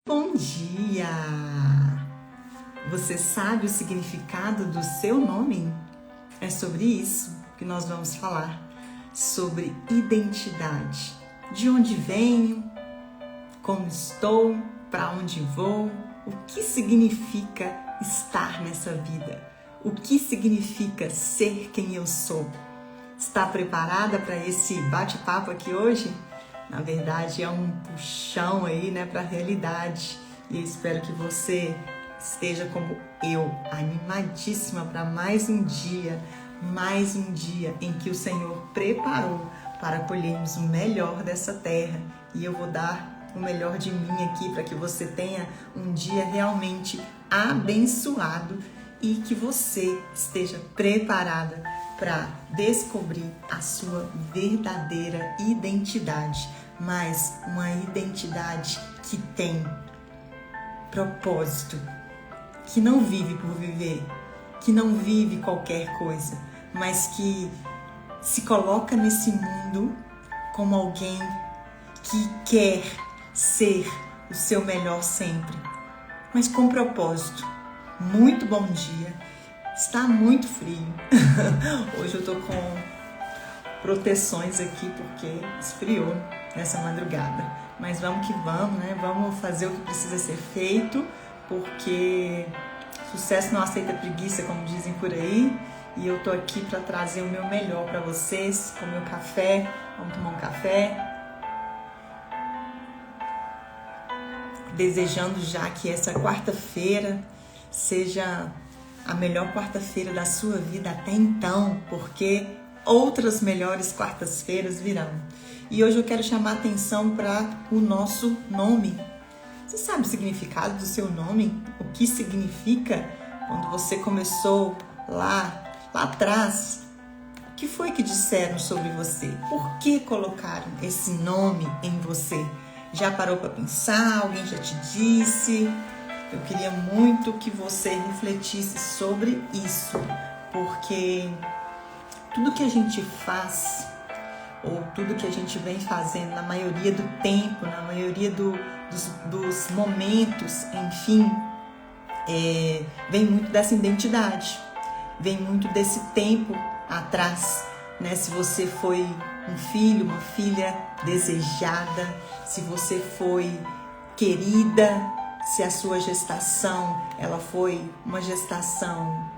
Bom dia! Você sabe o significado do seu nome? É sobre isso que nós vamos falar, sobre identidade. De onde venho, como estou, para onde vou, o que significa estar nessa vida, o que significa ser quem eu sou. Está preparada para esse bate-papo aqui hoje? Na verdade, é um puxão aí, para a realidade. E eu espero que você esteja como eu, animadíssima para mais um dia em que o Senhor preparou para colhermos o melhor dessa terra. E eu vou dar o melhor de mim aqui para que você tenha um dia realmente abençoado e que você esteja preparada para descobrir a sua verdadeira identidade, mas uma identidade que tem propósito, que não vive por viver, que não vive qualquer coisa, mas que se coloca nesse mundo como alguém que quer ser o seu melhor sempre, mas com propósito. Muito bom dia. Está muito frio. Hoje eu tô com proteções aqui porque esfriou nessa madrugada. Mas vamos que vamos, Vamos fazer o que precisa ser feito, porque sucesso não aceita preguiça, como dizem por aí. E eu tô aqui para trazer o meu melhor para vocês, com o meu café. Vamos tomar um café. Desejando já que essa quarta-feira seja a melhor quarta-feira da sua vida até então, porque outras melhores quartas-feiras virão. E hoje eu quero chamar a atenção para o nosso nome. Você sabe o significado do seu nome? O que significa quando você começou lá atrás? O que foi que disseram sobre você? Por que colocaram esse nome em você? Já parou para pensar? Alguém já te disse? Eu queria muito que você refletisse sobre isso, porque tudo que a gente faz, ou tudo que a gente vem fazendo na maioria do tempo, na maioria dos momentos, enfim, vem muito dessa identidade, vem muito desse tempo atrás, Se você foi um filho, uma filha desejada, se você foi querida, se a sua gestação ela foi uma gestação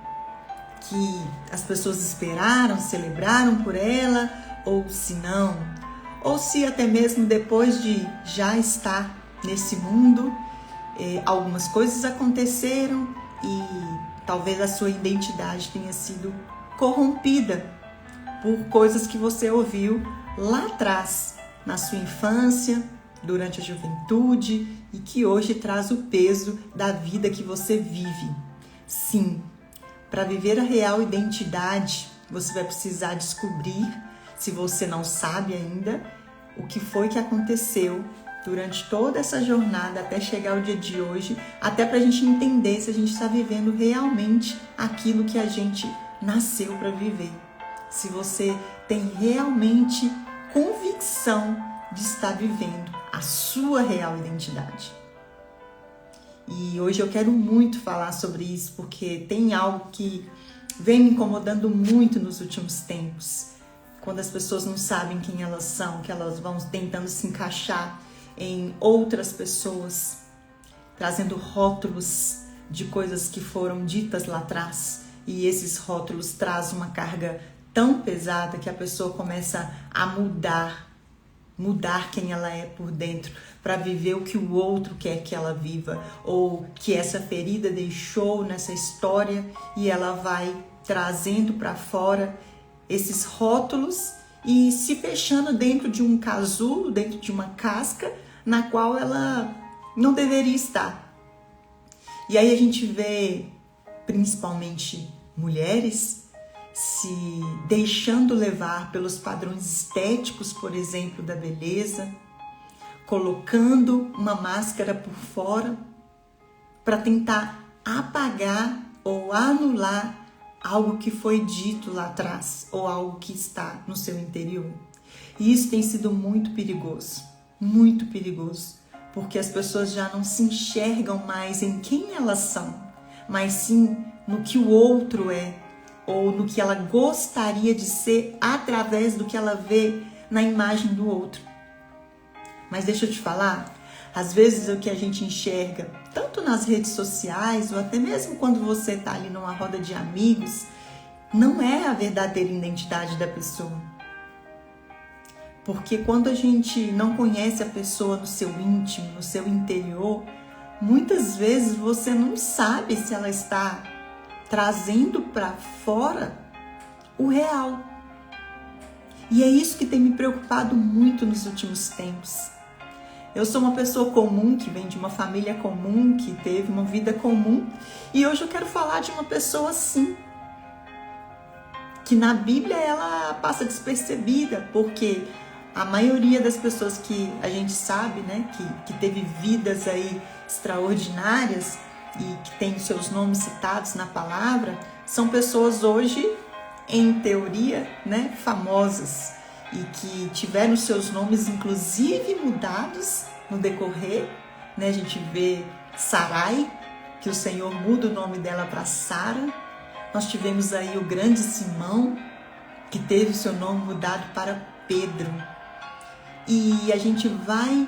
que as pessoas esperaram, celebraram por ela, ou se não, ou se até mesmo depois de já estar nesse mundo, algumas coisas aconteceram e talvez a sua identidade tenha sido corrompida por coisas que você ouviu lá atrás, na sua infância, durante a juventude e que hoje traz o peso da vida que você vive. Sim, para viver a real identidade, você vai precisar descobrir, se você não sabe ainda, o que foi que aconteceu durante toda essa jornada até chegar ao dia de hoje, até para a gente entender se a gente está vivendo realmente aquilo que a gente nasceu para viver. Se você tem realmente convicção de estar vivendo a sua real identidade. E hoje eu quero muito falar sobre isso, porque tem algo que vem me incomodando muito nos últimos tempos. Quando as pessoas não sabem quem elas são, que elas vão tentando se encaixar em outras pessoas, trazendo rótulos de coisas que foram ditas lá atrás. E esses rótulos trazem uma carga tão pesada que a pessoa começa a mudar quem ela é por dentro, para viver o que o outro quer que ela viva, ou que essa ferida deixou nessa história, e ela vai trazendo para fora esses rótulos e se fechando dentro de um casulo, dentro de uma casca, na qual ela não deveria estar. E aí a gente vê, principalmente mulheres, se deixando levar pelos padrões estéticos, por exemplo, da beleza, colocando uma máscara por fora para tentar apagar ou anular algo que foi dito lá atrás ou algo que está no seu interior. E isso tem sido muito perigoso, porque as pessoas já não se enxergam mais em quem elas são, mas sim no que o outro é, ou no que ela gostaria de ser através do que ela vê na imagem do outro. Mas deixa eu te falar, às vezes o que a gente enxerga, tanto nas redes sociais, ou até mesmo quando você está ali numa roda de amigos, não é a verdadeira identidade da pessoa. Porque quando a gente não conhece a pessoa no seu íntimo, no seu interior, muitas vezes você não sabe se ela está trazendo para fora o real. E é isso que tem me preocupado muito nos últimos tempos. Eu sou uma pessoa comum, que vem de uma família comum, que teve uma vida comum, e hoje eu quero falar de uma pessoa assim, que na Bíblia ela passa despercebida, porque a maioria das pessoas que a gente sabe, né, que teve vidas aí extraordinárias e que tem seus nomes citados na palavra, são pessoas hoje, em teoria, né, famosas e que tiveram seus nomes inclusive mudados no decorrer, né? A gente vê Sarai, que o Senhor muda o nome dela para Sara. Nós tivemos aí o grande Simão, que teve seu nome mudado para Pedro. E a gente vai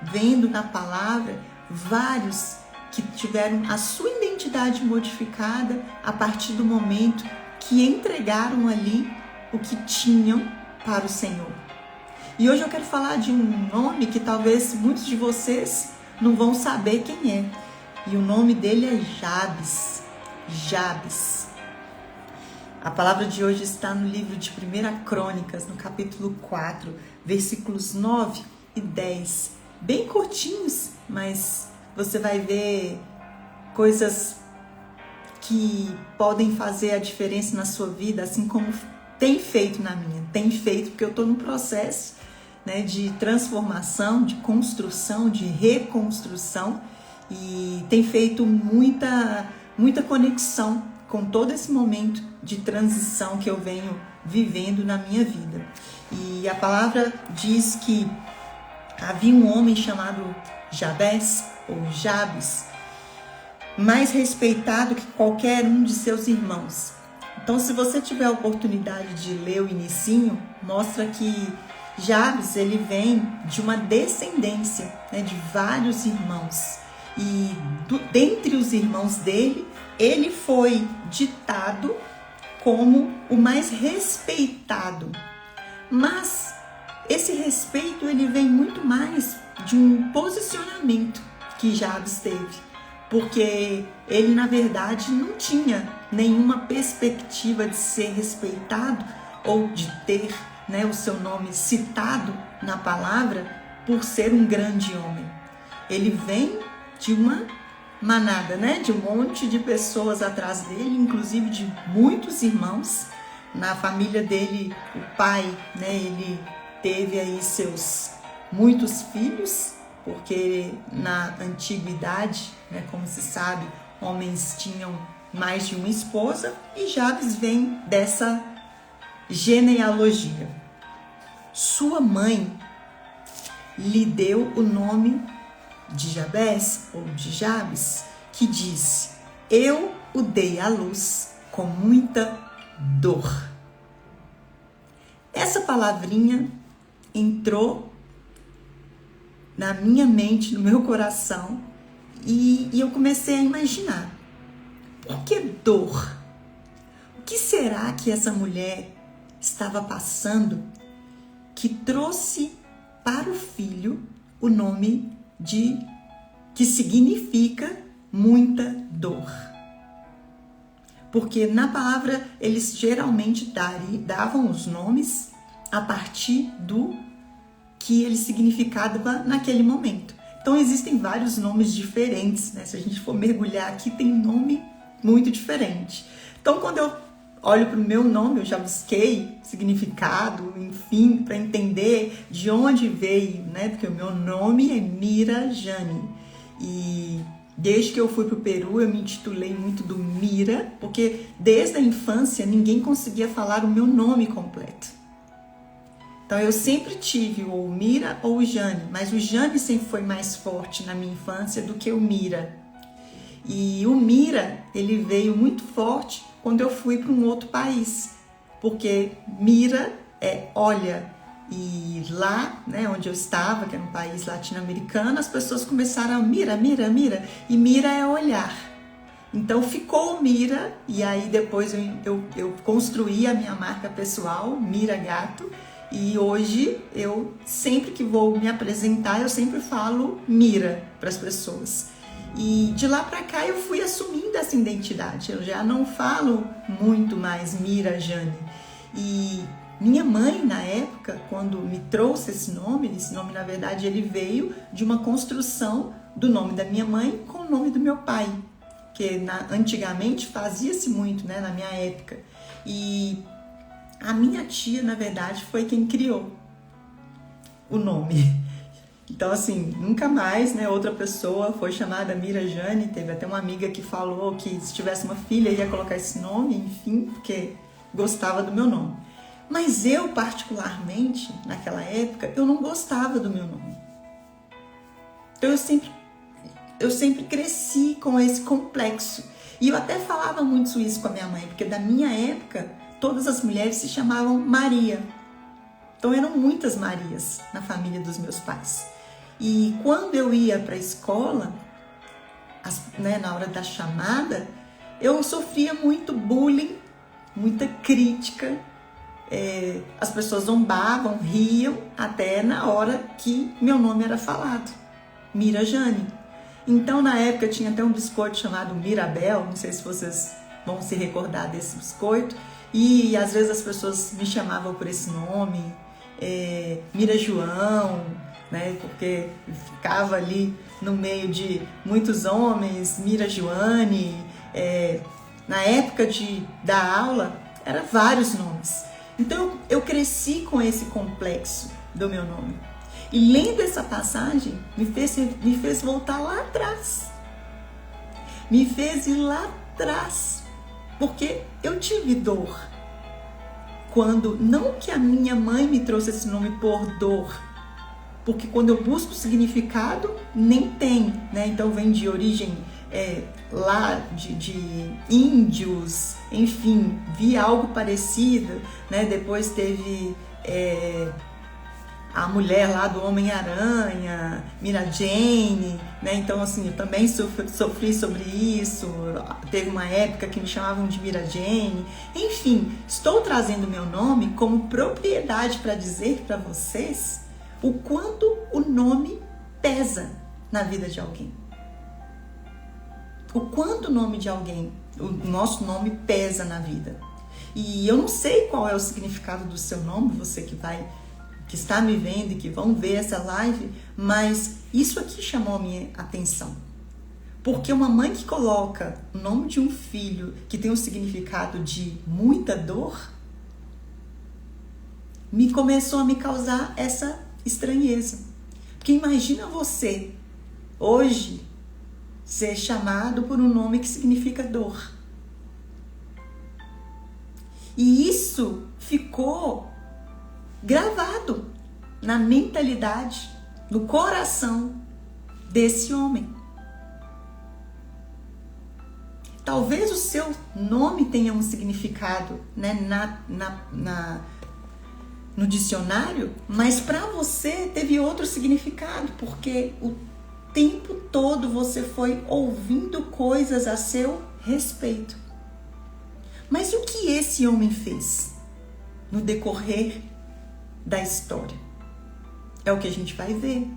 vendo na palavra vários que tiveram a sua identidade modificada a partir do momento que entregaram ali o que tinham para o Senhor. E hoje eu quero falar de um nome que talvez muitos de vocês não vão saber quem é. E o nome dele é Jabes. Jabes. A palavra de hoje está no livro de 1 Crônicas, no capítulo 4, versículos 9 e 10. Bem curtinhos, mas você vai ver coisas que podem fazer a diferença na sua vida, assim como tem feito na minha. Tem feito porque eu estou num processo, né, de transformação, de construção, de reconstrução, e tem feito muita conexão com todo esse momento de transição que eu venho vivendo na minha vida. E a palavra diz que havia um homem chamado Jabes, ou Jabes, mais respeitado que qualquer um de seus irmãos. Então, se você tiver a oportunidade de ler o inicinho, mostra que Jabes, ele vem de uma descendência, né, de vários irmãos. E dentre os irmãos dele, ele foi ditado como o mais respeitado. Mas esse respeito, ele vem muito mais de um posicionamento que Jabes teve. Porque ele, na verdade, não tinha nenhuma perspectiva de ser respeitado ou de ter, né, o seu nome citado na palavra por ser um grande homem. Ele vem de uma manada, né, de um monte de pessoas atrás dele, inclusive de muitos irmãos. Na família dele, o pai, né, ele teve aí seus muitos filhos, porque na antiguidade, né, como se sabe, homens tinham mais de uma esposa, e Jabes vem dessa genealogia. Sua mãe lhe deu o nome de Jabes, ou de Jabes, que disse: eu o dei à luz com muita dor. Essa palavrinha entrou na minha mente, no meu coração, e eu comecei a imaginar: por que dor? O que será que essa mulher estava passando que trouxe para o filho o nome que significa muita dor? Porque na palavra eles geralmente davam os nomes a partir do que ele significava naquele momento. Então existem vários nomes diferentes, né? Se a gente for mergulhar aqui, tem nome muito diferente. Então quando eu olho para o meu nome, eu já busquei significado, enfim, para entender de onde veio, né? Porque o meu nome é Mira Jane. E desde que eu fui para o Peru, eu me intitulei muito do Mira, porque desde a infância ninguém conseguia falar o meu nome completo. Então eu sempre tive ou o Mira ou o Jane, mas o Jane sempre foi mais forte na minha infância do que o Mira. E o Mira, ele veio muito forte quando eu fui para um outro país, porque Mira é olha, e lá, né, onde eu estava, que era um país latino-americano, as pessoas começaram a mira, mira, mira, e mira é olhar. Então ficou o Mira, e aí depois eu construí a minha marca pessoal, Mira Gato, e hoje eu sempre que vou me apresentar, eu sempre falo Mira para as pessoas. E de lá para cá eu fui assumindo essa identidade, eu já não falo muito mais Mira Jane. E minha mãe, na época, quando me trouxe esse nome na verdade ele veio de uma construção do nome da minha mãe com o nome do meu pai, que antigamente fazia-se muito, né, na minha época. E a minha tia, na verdade, foi quem criou o nome. Então, assim, nunca mais, né, outra pessoa foi chamada Mira Jane. Teve até uma amiga que falou que se tivesse uma filha ia colocar esse nome, enfim, porque gostava do meu nome. Mas eu, particularmente, naquela época, eu não gostava do meu nome. Então eu sempre cresci com esse complexo. E eu até falava muito isso com a minha mãe, porque da minha época, todas as mulheres se chamavam Maria. Então eram muitas Marias na família dos meus pais. E quando eu ia para a escola, né, na hora da chamada, eu sofria muito bullying, muita crítica. As pessoas zombavam, riam, até na hora que meu nome era falado, Mira Jane. Então, na época, tinha até um biscoito chamado Mirabel, não sei se vocês vão se recordar desse biscoito, e às vezes as pessoas me chamavam por esse nome, Mira João, né, porque ficava ali no meio de muitos homens, Mira Joane. Na época de dar aula, eram vários nomes. Então, eu cresci com esse complexo do meu nome. E lendo essa passagem, me fez voltar lá atrás. Me fez ir lá atrás. Porque eu tive dor. Quando, não que a minha mãe me trouxe esse nome por dor. Porque quando eu busco o significado, nem tem, né? Então vem de origem lá de índios, enfim, vi algo parecido, né? Depois teve a mulher lá do Homem-Aranha, Mira Jane, né? Então, assim, eu também sofri sobre isso. Teve uma época que me chamavam de Mira Jane. Enfim, estou trazendo meu nome como propriedade para dizer para vocês o quanto o nome pesa na vida de alguém. O quanto o nome de alguém, o nosso nome pesa na vida. E eu não sei qual é o significado do seu nome, você que está me vendo e que vão ver essa live, mas isso aqui chamou a minha atenção. Porque uma mãe que coloca o nome de um filho que tem um significado de muita dor, começou a me causar essa estranheza. Porque imagina você, hoje, ser chamado por um nome que significa dor. E isso ficou gravado na mentalidade, no coração desse homem. Talvez o seu nome tenha um significado, né, no dicionário, mas para você teve outro significado, porque o tempo todo você foi ouvindo coisas a seu respeito. Mas o que esse homem fez no decorrer da história? É o que a gente vai ver.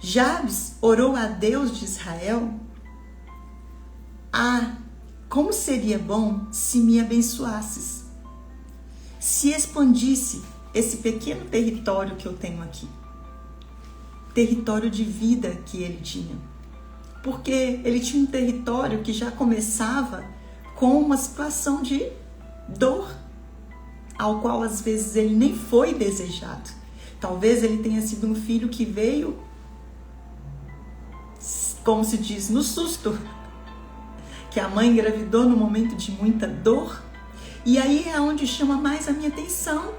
Jabes orou a Deus de Israel: como seria bom se me abençoasses, se expandisse esse pequeno território que eu tenho aqui, território de vida que ele tinha, porque ele tinha um território que já começava com uma situação de dor, ao qual às vezes ele nem foi desejado. Talvez ele tenha sido um filho que veio, como se diz, no susto, que a mãe engravidou no momento de muita dor. E aí é onde chama mais a minha atenção,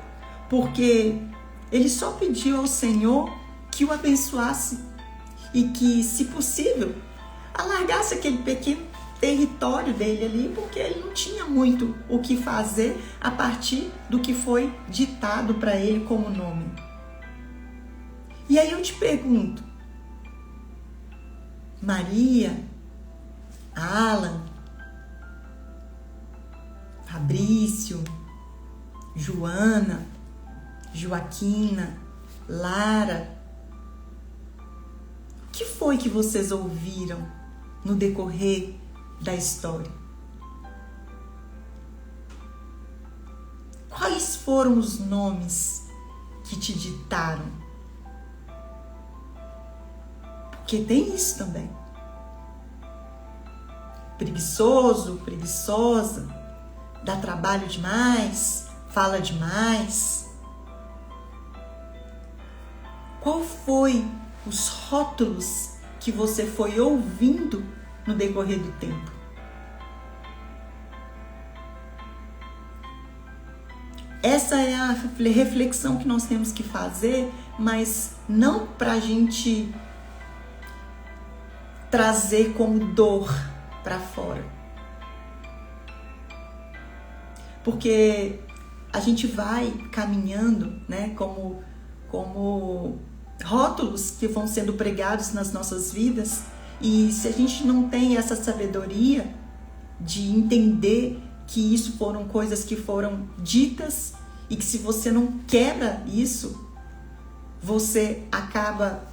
porque ele só pediu ao Senhor que o abençoasse e que, se possível, alargasse aquele pequeno território dele ali, porque ele não tinha muito o que fazer a partir do que foi ditado para ele como nome. E aí eu te pergunto, Maria, Alan, Fabrício, Joana, Joaquina, Lara, o que foi que vocês ouviram no decorrer da história? Quais foram os nomes que te ditaram? Porque tem isso também. Preguiçoso, preguiçosa, dá trabalho demais, fala demais. Qual foi os rótulos que você foi ouvindo no decorrer do tempo? Essa é a reflexão que nós temos que fazer, mas não para a gente trazer como dor para fora. Porque a gente vai caminhando, né, como rótulos que vão sendo pregados nas nossas vidas, e se a gente não tem essa sabedoria de entender que isso foram coisas que foram ditas e que se você não quebra isso, você acaba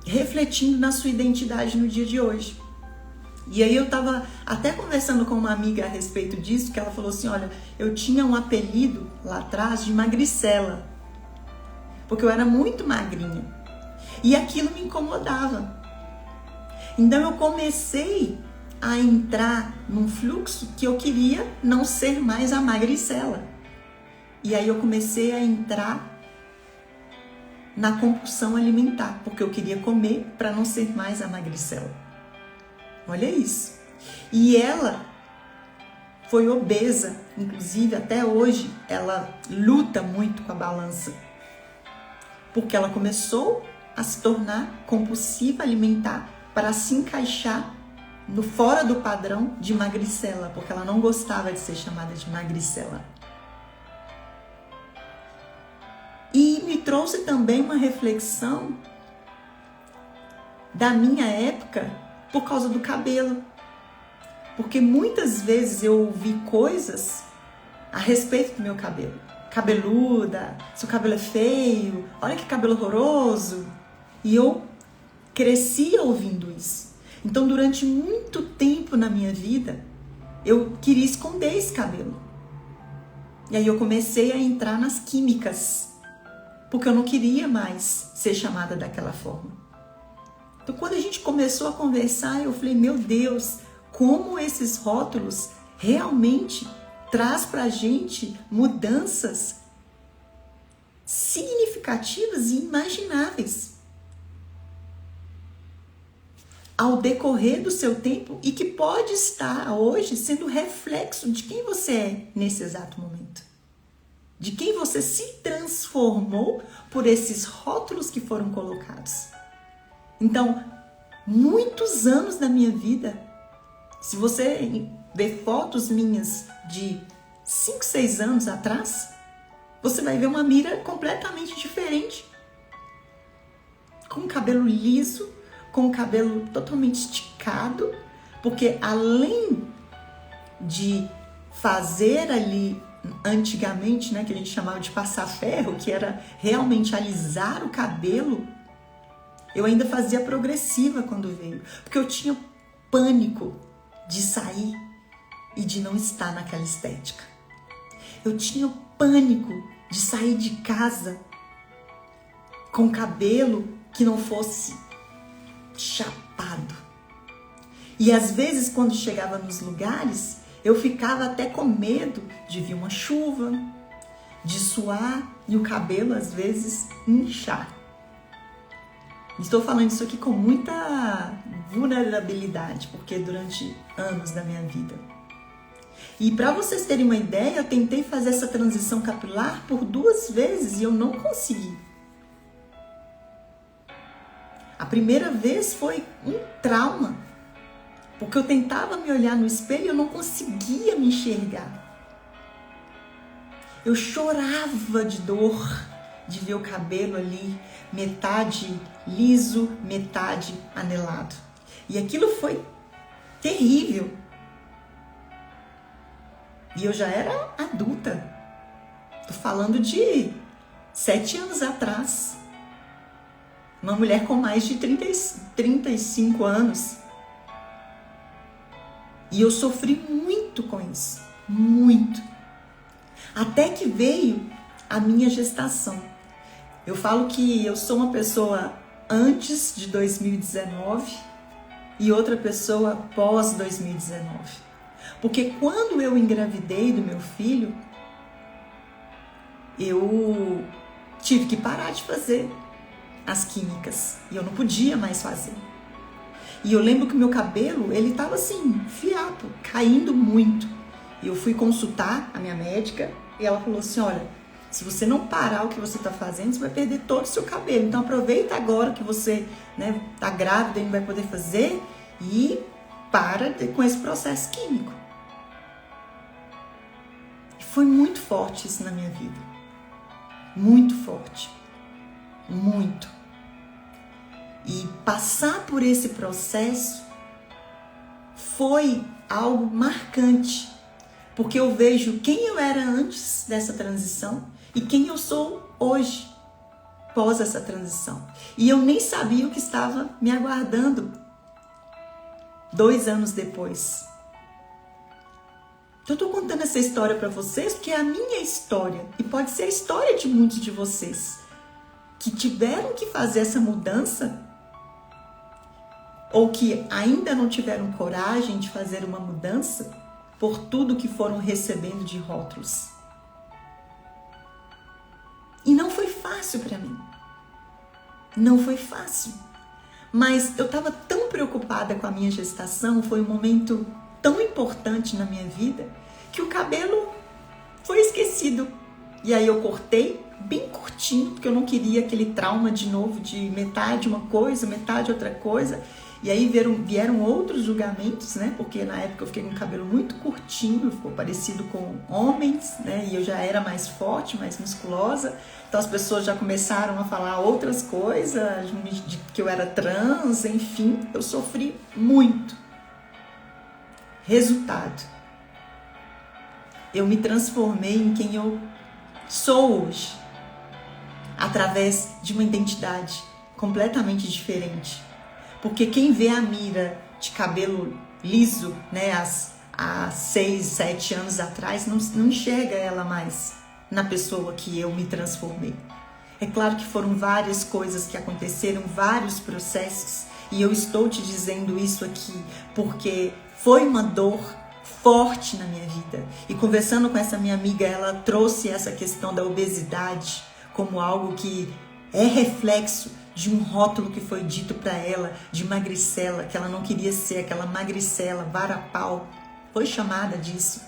refletindo na sua identidade no dia de hoje. E aí eu tava até conversando com uma amiga a respeito disso, que ela falou assim, olha, eu tinha um apelido lá atrás de magricela, porque eu era muito magrinha. E aquilo me incomodava. Então eu comecei a entrar num fluxo que eu queria não ser mais a magricela. E aí eu comecei a entrar na compulsão alimentar, porque eu queria comer para não ser mais a magricela. Olha isso. E ela foi obesa, inclusive até hoje ela luta muito com a balança, porque ela começou a se tornar compulsiva alimentar para se encaixar no fora do padrão de magricela, porque ela não gostava de ser chamada de magricela. E me trouxe também uma reflexão da minha época por causa do cabelo. Porque muitas vezes eu ouvi coisas a respeito do meu cabelo. Cabeluda, seu cabelo é feio, olha que cabelo horroroso. E eu cresci ouvindo isso. Então, durante muito tempo na minha vida, eu queria esconder esse cabelo. E aí eu comecei a entrar nas químicas, porque eu não queria mais ser chamada daquela forma. Então, quando a gente começou a conversar, eu falei, meu Deus, como esses rótulos realmente traz pra gente mudanças significativas e imagináveis ao decorrer do seu tempo e que pode estar hoje sendo reflexo de quem você é nesse exato momento. De quem você se transformou por esses rótulos que foram colocados. Então, muitos anos da minha vida, se você ver fotos minhas de 5, 6 anos atrás, você vai ver uma Mira completamente diferente. Com o cabelo liso, com o cabelo totalmente esticado, porque além de fazer ali antigamente, né, que a gente chamava de passar ferro, que era realmente alisar o cabelo, eu ainda fazia progressiva quando veio, porque eu tinha pânico de sair e de não estar naquela estética. Eu tinha pânico de sair de casa com cabelo que não fosse chapado. E às vezes, quando chegava nos lugares, eu ficava até com medo de vir uma chuva, de suar e o cabelo às vezes inchar. Estou falando isso aqui com muita vulnerabilidade, porque durante anos da minha vida. E para vocês terem uma ideia, eu tentei fazer essa transição capilar por 2 vezes e eu não consegui. A primeira vez foi um trauma, porque eu tentava me olhar no espelho e eu não conseguia me enxergar. Eu chorava de dor de ver o cabelo ali, metade liso, metade anelado. E aquilo foi terrível. E eu já era adulta. Tô falando de 7 anos atrás. Uma mulher com mais de 35 anos. E eu sofri muito com isso. Muito. Até que veio a minha gestação. Eu falo que eu sou uma pessoa antes de 2019 e outra pessoa pós 2019. Porque quando eu engravidei do meu filho, eu tive que parar de fazer as químicas. E eu não podia mais fazer. E eu lembro que o meu cabelo, ele tava assim, fiapo, caindo muito. E eu fui consultar a minha médica e ela falou assim, olha, se você não parar o que você está fazendo, você vai perder todo o seu cabelo. Então aproveita agora que você tá grávida e não vai poder fazer e para com esse processo químico. E foi muito forte isso na minha vida. Muito forte. Muito. E passar por esse processo foi algo marcante. Porque eu vejo quem eu era antes dessa transição e quem eu sou hoje, pós essa transição. E eu nem sabia o que estava me aguardando 2 anos depois. Então, eu estou contando essa história para vocês porque é a minha história e pode ser a história de muitos de vocês que tiveram que fazer essa mudança ou que ainda não tiveram coragem de fazer uma mudança por tudo que foram recebendo de rótulos. E não foi fácil para mim. Não foi fácil. Mas eu estava tão preocupada com a minha gestação, foi um momento tão importante na minha vida, que o cabelo foi esquecido. E aí eu cortei bem curtinho, porque eu não queria aquele trauma de novo, de metade uma coisa, metade outra coisa. E aí vieram outros julgamentos, né? Porque na época eu fiquei com o cabelo muito curtinho, ficou parecido com homens, né? E eu já era mais forte, mais musculosa. Então as pessoas já começaram a falar outras coisas, de que eu era trans, enfim. Eu sofri muito. Resultado. Eu me transformei em quem eu sou hoje. Através de uma identidade completamente diferente. Porque quem vê a Mira de cabelo liso, né, há 6, 7 anos atrás, não enxerga ela mais na pessoa que eu me transformei. É claro que foram várias coisas que aconteceram, vários processos, e eu estou te dizendo isso aqui porque foi uma dor forte na minha vida. E conversando com essa minha amiga, ela trouxe essa questão da obesidade como algo que é reflexo de um rótulo que foi dito para ela, de magricela, que ela não queria ser, aquela magricela, varapau, foi chamada disso,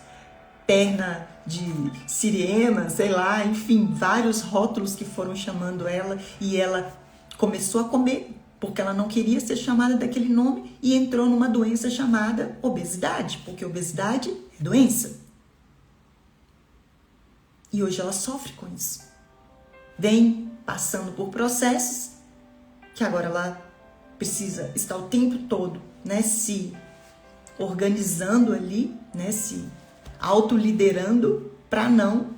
perna de sirena, sei lá, enfim, vários rótulos que foram chamando ela, e ela começou a comer, porque ela não queria ser chamada daquele nome e entrou numa doença chamada obesidade, porque obesidade é doença. E hoje ela sofre com isso. Vem passando por processos que agora ela precisa estar o tempo todo, né, se organizando ali, né, se autoliderando para não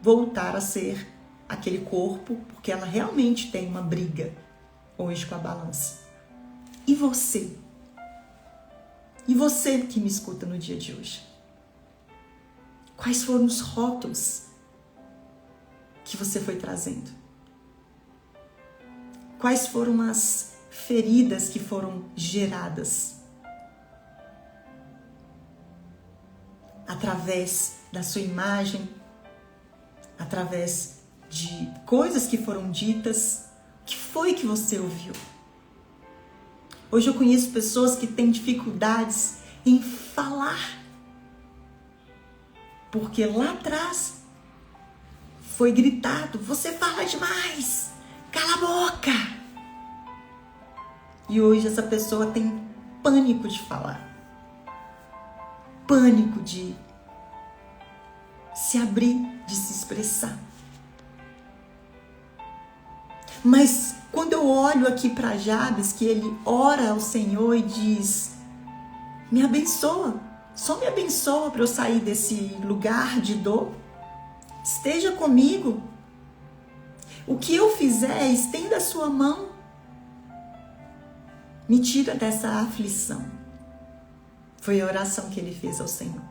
voltar a ser aquele corpo, porque ela realmente tem uma briga hoje com a balança. E você? E você que me escuta no dia de hoje? Quais foram os rótulos que você foi trazendo? Quais foram as feridas que foram geradas através da sua imagem, através de coisas que foram ditas? O que foi que você ouviu? Hoje eu conheço pessoas que têm dificuldades em falar Porque lá atrás foi gritado: você fala demais, cala a boca. E hoje essa pessoa tem pânico de falar, pânico de se abrir, de se expressar. Mas quando eu olho aqui para Jabes, que ele ora ao Senhor e diz: me abençoa, só me abençoa para eu sair desse lugar de dor, esteja comigo, o que eu fizer, estenda a sua mão, me tira dessa aflição. Foi a oração que ele fez ao Senhor.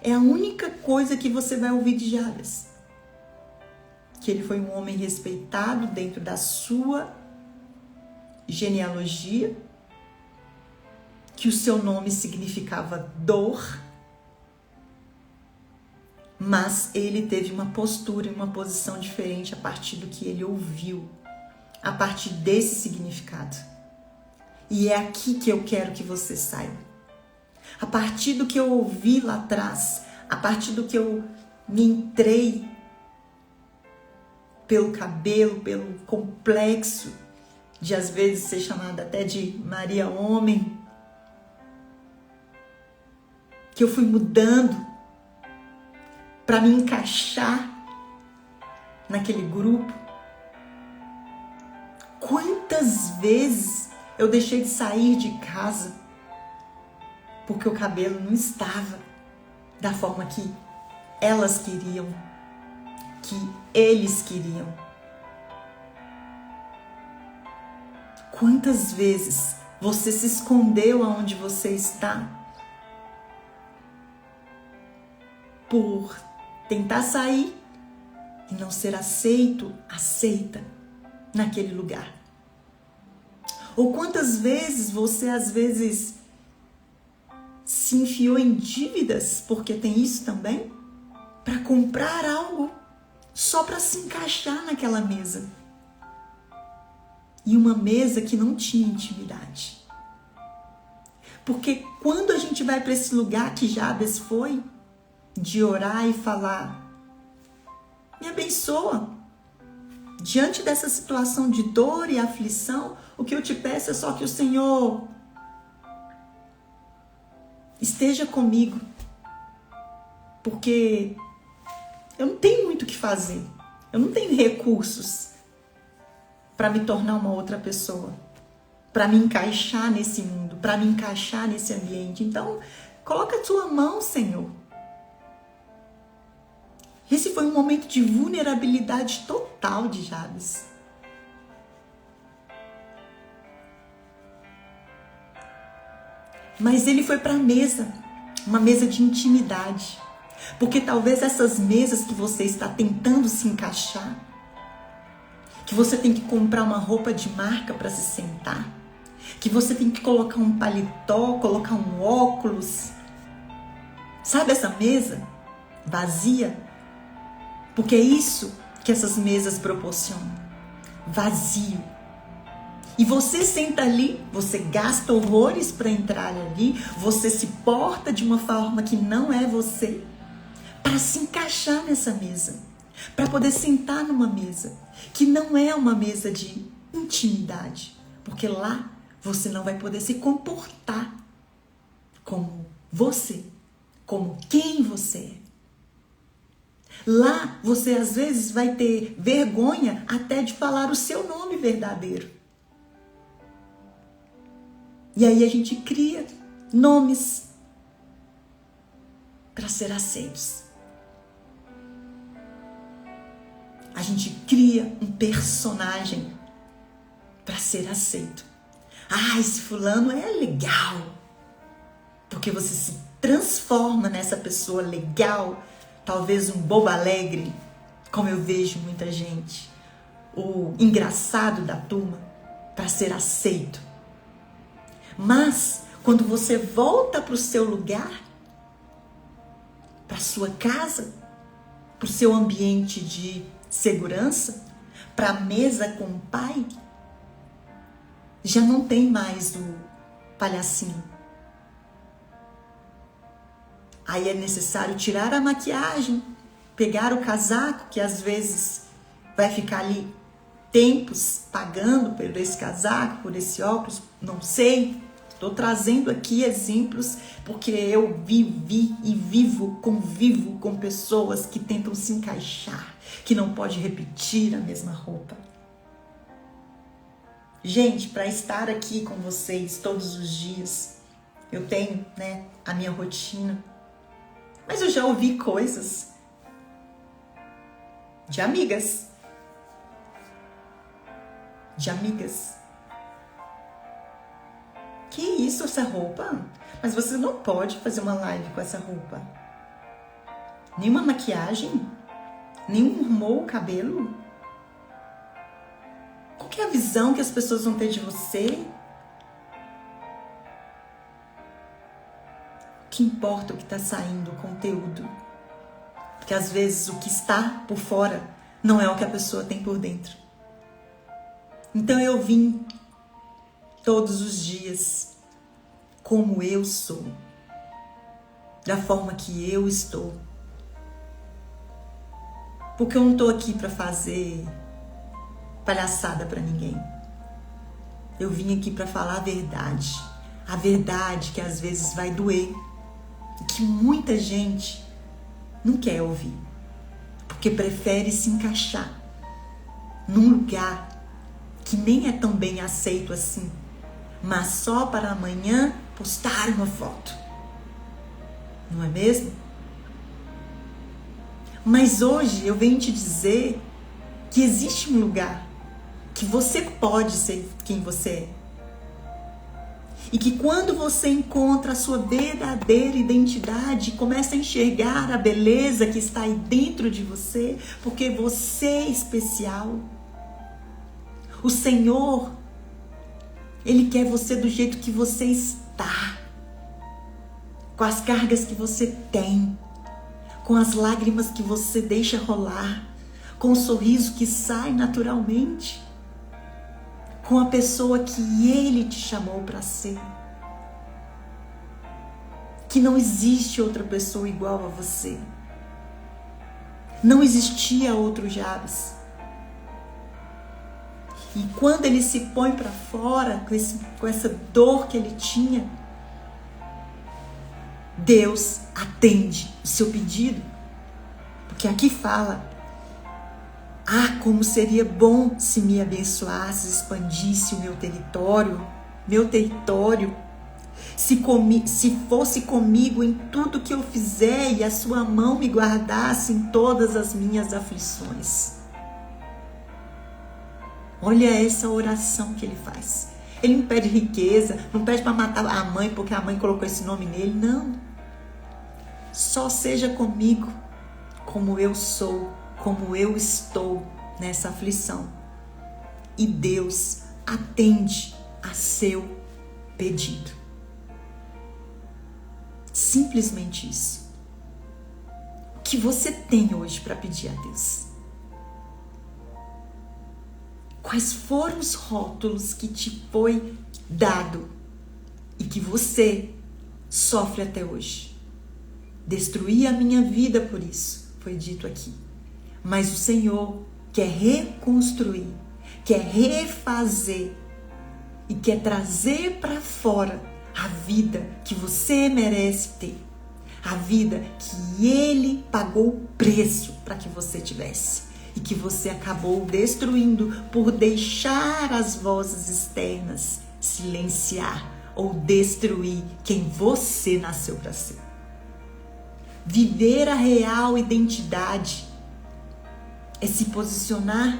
É a única coisa que você vai ouvir de Jabes. Que ele foi um homem respeitado dentro da sua genealogia, que o seu nome significava dor, mas ele teve uma postura e uma posição diferente a partir do que ele ouviu, a partir desse significado. E é aqui que eu quero que você saiba. A partir do que eu ouvi lá atrás, a partir do que eu me entrei pelo cabelo, pelo complexo de às vezes ser chamada até de Maria Homem, que eu fui mudando para me encaixar naquele grupo. Quantas vezes eu deixei de sair de casa porque o cabelo não estava da forma que elas queriam, que eles queriam. Quantas vezes você se escondeu aonde você está por tentar sair e não ser aceita naquele lugar? Ou quantas vezes você às vezes se enfiou em dívidas, porque tem isso também, para comprar algo só para se encaixar naquela mesa. E uma mesa que não tinha intimidade. Porque quando a gente vai para esse lugar que Jabes foi, de orar e falar: me abençoa. Diante dessa situação de dor e aflição, o que eu te peço é só que o Senhor esteja comigo. Porque eu não tenho muito o que fazer. Eu não tenho recursos para me tornar uma outra pessoa, para me encaixar nesse mundo, para me encaixar nesse ambiente. Então, coloca a tua mão, Senhor. Esse foi um momento de vulnerabilidade total de Jabes. Mas ele foi para a mesa, uma mesa de intimidade. Porque talvez essas mesas que você está tentando se encaixar, que você tem que comprar uma roupa de marca para se sentar, que você tem que colocar um paletó, colocar um óculos. Sabe essa mesa vazia? Porque é isso que essas mesas proporcionam. Vazio. E você senta ali, você gasta horrores para entrar ali, você se porta de uma forma que não é você, para se encaixar nessa mesa, para poder sentar numa mesa, que não é uma mesa de intimidade, porque lá você não vai poder se comportar como você, como quem você é. Lá você às vezes vai ter vergonha até de falar o seu nome verdadeiro. E aí a gente cria nomes para ser aceitos. A gente cria um personagem para ser aceito. Ah, esse fulano é legal. Porque você se transforma nessa pessoa legal, talvez um bobo alegre, como eu vejo muita gente, o engraçado da turma, para ser aceito. Mas, quando você volta para o seu lugar, para a sua casa, para o seu ambiente de segurança, para a mesa com o pai, já não tem mais o palhacinho. Aí é necessário tirar a maquiagem, pegar o casaco, que às vezes vai ficar ali tempos pagando por esse casaco, por esse óculos, não sei. Estou trazendo aqui exemplos porque eu vivi e convivo com pessoas que tentam se encaixar, que não pode repetir a mesma roupa. Gente, para estar aqui com vocês todos os dias, eu tenho, a minha rotina. Mas eu já ouvi coisas de amigas. Que isso, essa roupa? Mas você não pode fazer uma live com essa roupa. Nenhuma maquiagem? Nem arrumou o cabelo? Qual que é a visão que as pessoas vão ter de você? O que importa é o que está saindo, o conteúdo. Porque às vezes o que está por fora não é o que a pessoa tem por dentro. Então eu vim todos os dias como eu sou, da forma que eu estou. Porque eu não estou aqui para fazer palhaçada para ninguém. Eu vim aqui para falar a verdade que às vezes vai doer, que muita gente não quer ouvir, porque prefere se encaixar num lugar que nem é tão bem aceito assim, mas só para amanhã postar uma foto. Não é mesmo? Mas hoje eu venho te dizer que existe um lugar que você pode ser quem você é. E que quando você encontra a sua verdadeira identidade, começa a enxergar a beleza que está aí dentro de você, porque você é especial. O Senhor, Ele quer você do jeito que você está, com as cargas que você tem, com as lágrimas que você deixa rolar, com o sorriso que sai naturalmente, com a pessoa que Ele te chamou para ser. Que não existe outra pessoa igual a você. Não existia outro Jabes. E quando ele se põe para fora, com essa dor que ele tinha, Deus atende o seu pedido. Porque aqui fala: como seria bom se me abençoasse, expandisse o meu território, se fosse comigo em tudo que eu fizer e a sua mão me guardasse em todas as minhas aflições. Olha essa oração que ele faz. Ele não pede riqueza, não pede para matar a mãe porque a mãe colocou esse nome nele, não. Só seja comigo como eu sou, como eu estou nessa aflição. E Deus atende a seu pedido. Simplesmente isso. O que você tem hoje para pedir a Deus? Quais foram os rótulos que te foi dado e que você sofre até hoje? Destruí a minha vida por isso, foi dito aqui. Mas o Senhor quer reconstruir, quer refazer e quer trazer para fora a vida que você merece ter. A vida que Ele pagou o preço para que você tivesse. E que você acabou destruindo por deixar as vozes externas silenciar ou destruir quem você nasceu para ser. Viver a real identidade é se posicionar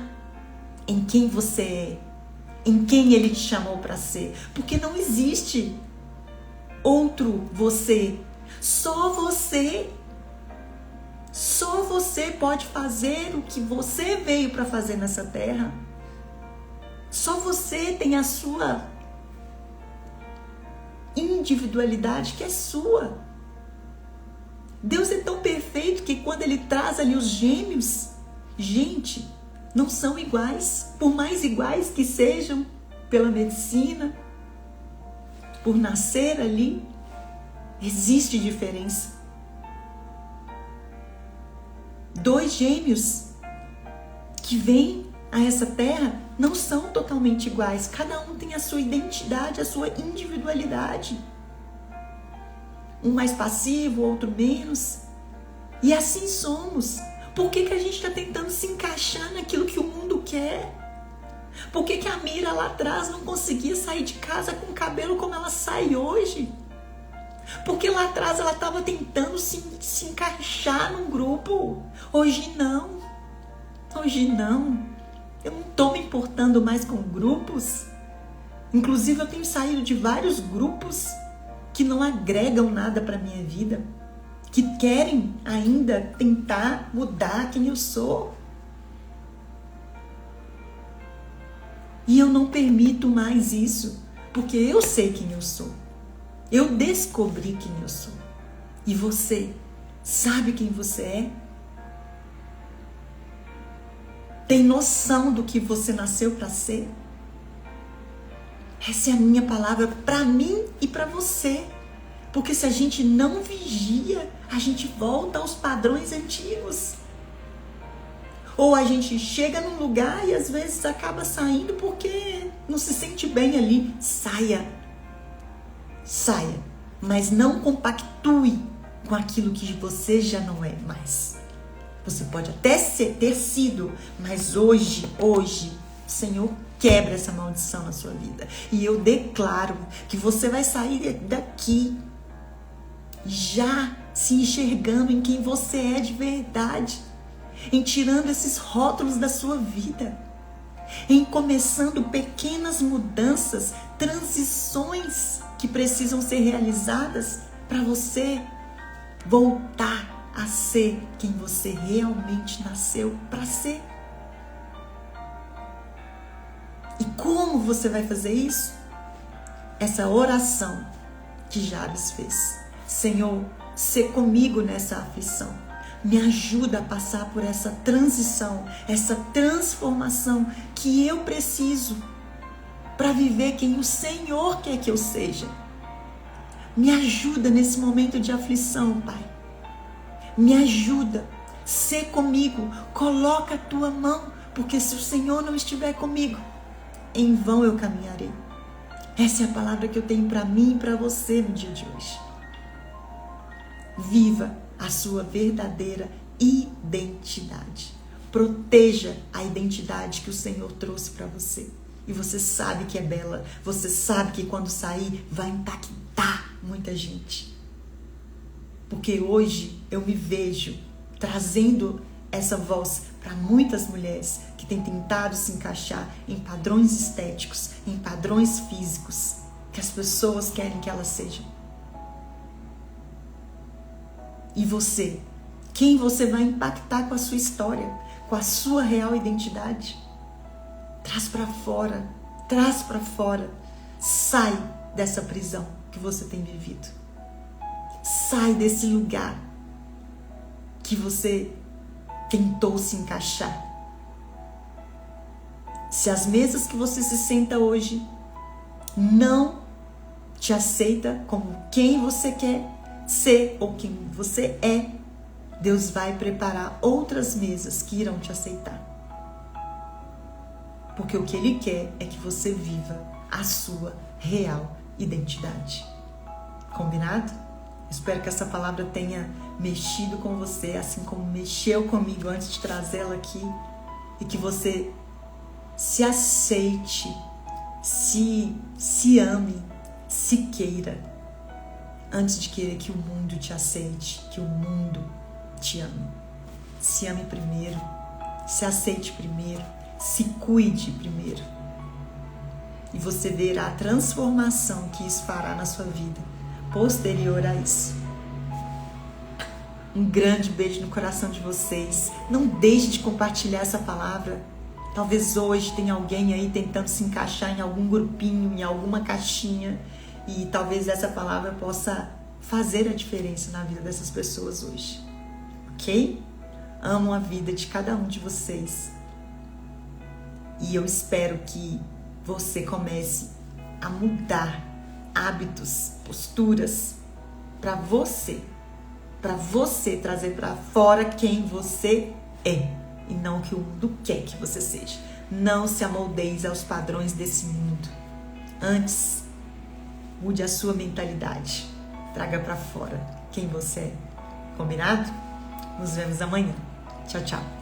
em quem você é, em quem Ele te chamou para ser. Porque não existe outro você, só você. Só você pode fazer o que você veio para fazer nessa terra. Só você tem a sua individualidade que é sua. Deus é tão perfeito que quando Ele traz ali os gêmeos, gente, não são iguais. Por mais iguais que sejam pela medicina, por nascer ali, existe diferença. Dois gêmeos que vêm a essa terra não são totalmente iguais. Cada um tem a sua identidade, a sua individualidade. Um mais passivo, outro menos. E assim somos. Por que a gente está tentando se encaixar naquilo que o mundo quer? Por que a Mira lá atrás não conseguia sair de casa com o cabelo como ela sai hoje? Porque lá atrás ela estava tentando se encaixar num grupo. Hoje não. Hoje não. Eu não estou me importando mais com grupos. Inclusive eu tenho saído de vários grupos que não agregam nada para a minha vida. Que querem ainda tentar mudar quem eu sou. E eu não permito mais isso. Porque eu sei quem eu sou. Eu descobri quem eu sou. E você sabe quem você é? Tem noção do que você nasceu para ser? Essa é a minha palavra para mim e para você. Porque se a gente não vigia, a gente volta aos padrões antigos. Ou a gente chega num lugar e às vezes acaba saindo porque não se sente bem ali. Saia. Saia. Mas não compactue com aquilo que você já não é mais. Você pode até ter sido, mas hoje, o Senhor quebra essa maldição na sua vida. E eu declaro que você vai sair daqui já se enxergando em quem você é de verdade, em tirando esses rótulos da sua vida, em começando pequenas mudanças, transições que precisam ser realizadas para você voltar a ser quem você realmente nasceu para ser. E como você vai fazer isso? Essa oração que Jabes fez. Senhor, sê comigo nessa aflição. Me ajuda a passar por essa transição, essa transformação que eu preciso para viver quem o Senhor quer que eu seja. Me ajuda nesse momento de aflição, Pai. Me ajuda, sê comigo, coloca a tua mão, porque se o Senhor não estiver comigo, em vão eu caminharei. Essa é a palavra que eu tenho para mim e para você no dia de hoje. Viva a sua verdadeira identidade. Proteja a identidade que o Senhor trouxe para você. E você sabe que é bela, você sabe que quando sair vai impactar muita gente. Porque hoje eu me vejo trazendo essa voz para muitas mulheres que têm tentado se encaixar em padrões estéticos, em padrões físicos que as pessoas querem que elas sejam. E você? Quem você vai impactar com a sua história, com a sua real identidade? Traz para fora, traz para fora. Sai dessa prisão que você tem vivido. Sai desse lugar que você tentou se encaixar. Se as mesas que você se senta hoje não te aceita como quem você quer ser ou quem você é, Deus vai preparar outras mesas que irão te aceitar. Porque o que Ele quer é que você viva a sua real identidade. Combinado? Espero que essa palavra tenha mexido com você, assim como mexeu comigo antes de trazê-la aqui. E que você se aceite, se ame, se queira. Antes de querer que o mundo te aceite, que o mundo te ame. Se ame primeiro, se aceite primeiro, se cuide primeiro. E você verá a transformação que isso fará na sua vida posterior a isso. Um grande beijo no coração de vocês. Não deixe de compartilhar essa palavra. Talvez hoje tenha alguém aí tentando se encaixar em algum grupinho, em alguma caixinha. E talvez essa palavra possa fazer a diferença na vida dessas pessoas hoje. Ok? Amo a vida de cada um de vocês. E eu espero que você comece a mudar hábitos, posturas para você para você trazer para fora quem você é e não o que o mundo quer que você seja. Não se amoldeie aos padrões desse mundo. Antes, mude a sua mentalidade. Traga para fora quem você é. Combinado? Nos vemos amanhã. Tchau, tchau.